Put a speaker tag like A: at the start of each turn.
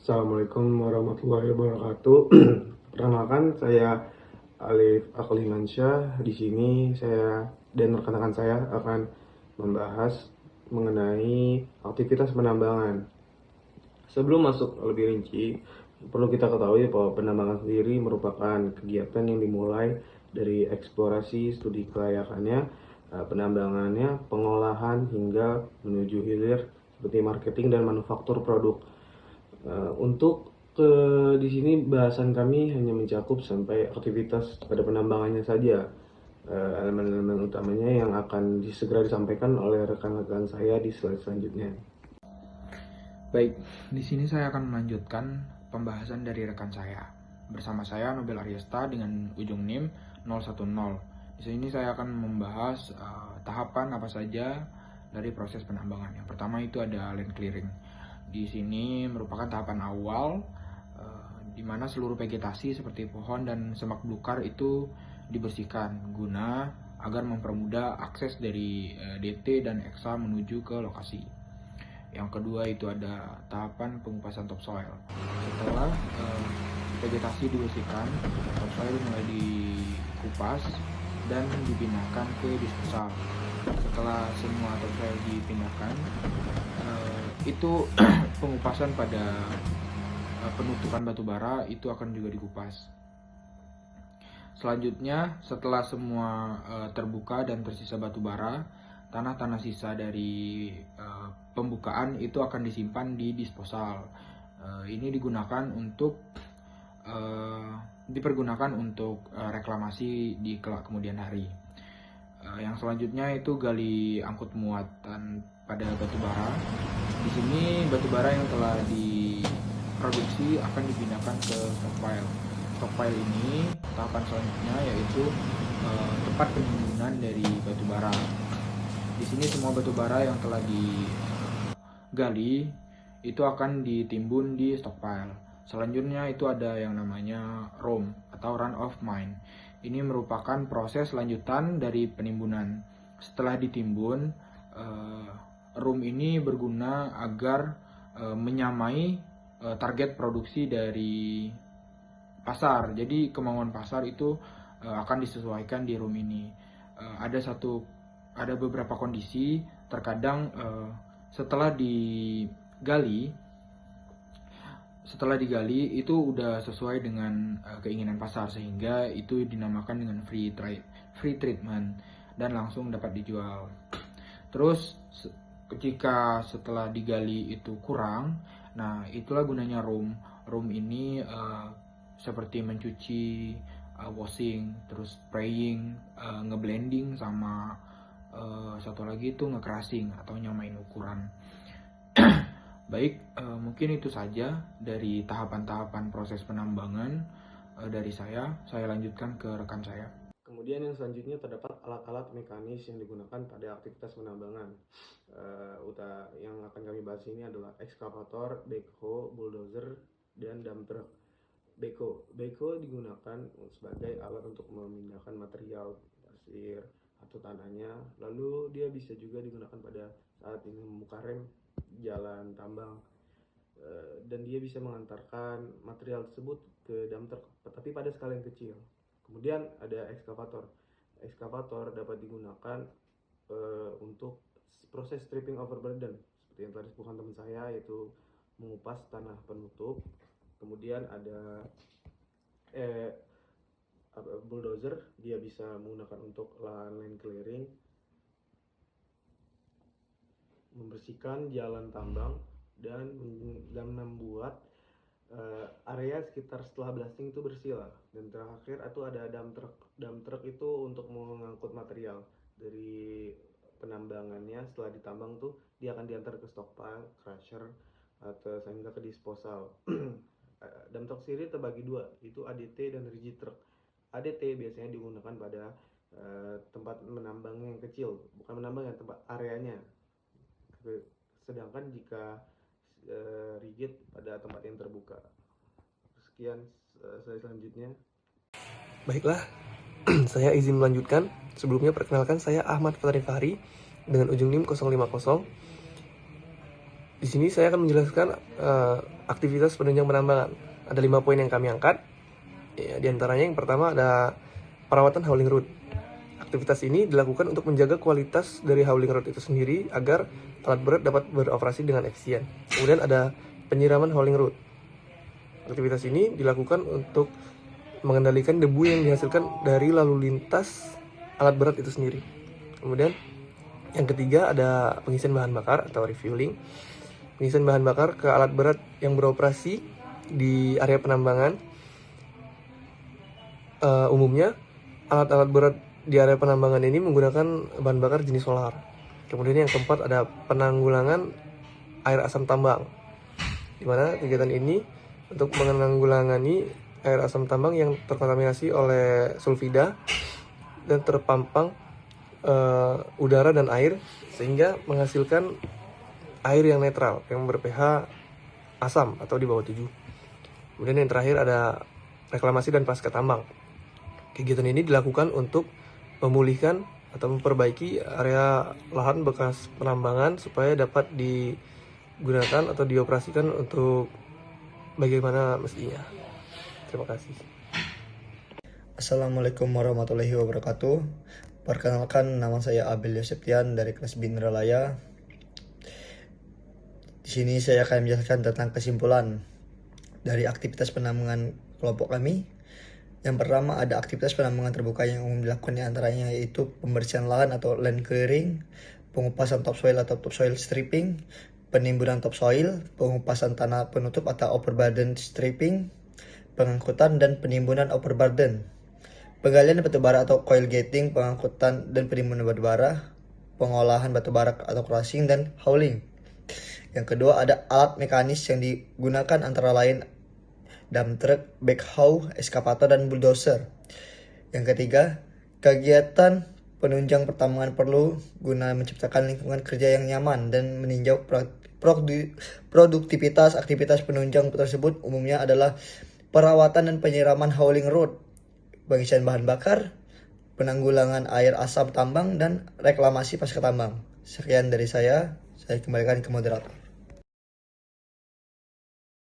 A: Assalamualaikum warahmatullahi wabarakatuh. Perkenalkan, saya Alif Aklimansyah. Di sini saya dan rekan-rekan saya akan membahas mengenai aktivitas penambangan. Sebelum masuk lebih rinci, perlu kita ketahui bahwa penambangan sendiri merupakan kegiatan yang dimulai dari eksplorasi, studi kelayakannya, penambangannya, pengolahan hingga menuju hilir seperti marketing dan manufaktur produk. Untuk di sini bahasan kami hanya mencakup sampai aktivitas pada penambangannya saja. Elemen-elemen utamanya yang akan segera disampaikan oleh rekan-rekan saya di slide selanjutnya.
B: Baik, di sini saya akan melanjutkan pembahasan dari rekan saya. Bersama saya Nobel Aryesta dengan ujung NIM 010. Di sini saya akan membahas tahapan apa saja dari proses penambangan. Yang pertama itu ada land clearing. Di sini merupakan tahapan awal di mana seluruh vegetasi seperti pohon dan semak belukar itu dibersihkan guna agar mempermudah akses dari DT dan EXA menuju ke lokasi. Yang kedua itu ada tahapan pengupasan topsoil. Setelah vegetasi dibersihkan, topsoil mulai dikupas dan dipindahkan ke disposal. Setelah semua topsoil dipindahkan, itu pengupasan pada penutupan batu bara itu akan juga dikupas. Selanjutnya, setelah semua terbuka dan tersisa batu bara, tanah-tanah sisa dari pembukaan itu akan disimpan di disposal. Ini dipergunakan untuk reklamasi di kemudian hari. Yang selanjutnya itu gali angkut muatan pada batu bara. Di sini batu bara yang telah diproduksi akan dipindahkan ke stockpile. Stockpile ini tahapan selanjutnya yaitu tempat penimbunan dari batu bara. Di sini semua batu bara yang telah digali itu akan ditimbun di stockpile. Selanjutnya itu ada yang namanya ROM atau run of mine. Ini merupakan proses lanjutan dari penimbunan. Setelah ditimbun, ROM ini berguna agar menyamai target produksi dari pasar. Jadi kemauan pasar itu akan disesuaikan di ROM ini. Ada beberapa kondisi, terkadang setelah digali itu udah sesuai dengan keinginan pasar, sehingga itu dinamakan dengan free treatment dan langsung dapat dijual. Terus jika setelah digali itu kurang, nah itulah gunanya ROM. ROM ini seperti mencuci, washing, terus spraying, ngeblending, sama satu lagi itu nge-crushing atau nyamain ukuran. Baik, mungkin itu saja dari tahapan-tahapan proses penambangan dari saya. Saya lanjutkan ke rekan saya.
A: Kemudian yang selanjutnya terdapat alat-alat mekanis yang digunakan pada aktivitas penambangan. Yang akan kami bahas ini adalah ekskavator, backhoe, bulldozer, dan dump truck. Backhoe digunakan sebagai alat untuk memindahkan material pasir atau tanahnya. Lalu dia bisa juga digunakan pada saat ini membuka rem jalan tambang, dan dia bisa mengantarkan material tersebut ke dump truck, tapi pada skala yang kecil. Kemudian ada ekskavator. Ekskavator dapat digunakan untuk proses stripping overburden, seperti yang tadi disebutkan teman saya, yaitu mengupas tanah penutup. Kemudian ada bulldozer, dia bisa menggunakan untuk land clearing, membersihkan jalan tambang dan membuat area sekitar setelah blasting itu bersih lah. Dan terakhir itu ada dump truck. Dump truck itu untuk mengangkut material dari penambangannya. Setelah ditambang tuh dia akan diantar ke stockpile, crusher, atau sehingga ke disposal. Dump truck sendiri terbagi dua, itu ADT dan rigid truck. ADT biasanya digunakan pada tempat menambang yang kecil, bukan menambang, yang tempat areanya. Sedangkan jika rigid pada tempat yang terbuka. Sekian slide selanjutnya.
C: Baiklah, saya izin melanjutkan. Sebelumnya perkenalkan, saya Ahmad Fathari Fahri dengan ujung NIM 050. Di sini saya akan menjelaskan aktivitas penunjang penambangan. Ada 5 poin yang kami angkat. Ya, di antaranya yang pertama ada perawatan hauling root. Aktivitas ini dilakukan untuk menjaga kualitas dari hauling root itu sendiri agar alat berat dapat beroperasi dengan efisien. Kemudian ada penyiraman hauling root. Aktivitas ini dilakukan untuk mengendalikan debu yang dihasilkan dari lalu lintas alat berat itu sendiri. Kemudian yang ketiga ada pengisian bahan bakar atau refueling. Pengisian bahan bakar ke alat berat yang beroperasi di area penambangan. Umumnya alat-alat berat di area penambangan ini menggunakan bahan bakar jenis solar. Kemudian yang keempat ada penanggulangan air asam tambang, di mana kegiatan ini untuk menanggulangi air asam tambang yang terkontaminasi oleh sulfida dan terpampang udara dan air, sehingga menghasilkan air yang netral yang ber-pH asam atau di bawah 7. Kemudian yang terakhir ada reklamasi dan pasca tambang. Kegiatan ini dilakukan untuk memulihkan atau memperbaiki area lahan bekas penambangan supaya dapat digunakan atau dioperasikan untuk bagaimana mestinya. Terima kasih.
D: Assalamualaikum warahmatullahi wabarakatuh. Perkenalkan, nama saya Abel Yoseptian dari kelas Binralaya. Di sini saya akan menjelaskan tentang kesimpulan dari aktivitas penambangan kelompok kami. Yang pertama ada aktivitas penambangan terbuka yang umum dilakukan di antaranya yaitu pembersihan lahan atau land clearing, pengupasan topsoil atau topsoil stripping, penimbunan topsoil, pengupasan tanah penutup atau overburden stripping, pengangkutan dan penimbunan overburden, penggalian batubara atau coil gating, pengangkutan dan penimbunan batubara, pengolahan batubara atau crushing dan hauling. Yang kedua ada alat mekanis yang digunakan antara lain dump truck, backhoe, eskavator, dan bulldozer. Yang ketiga, kegiatan penunjang pertambangan perlu guna menciptakan lingkungan kerja yang nyaman dan meninjau produktivitas aktivitas penunjang tersebut umumnya adalah perawatan dan penyiraman hauling road, pengisian bahan bakar, penanggulangan air asam tambang, dan reklamasi pasca tambang. Sekian dari saya kembalikan ke moderator.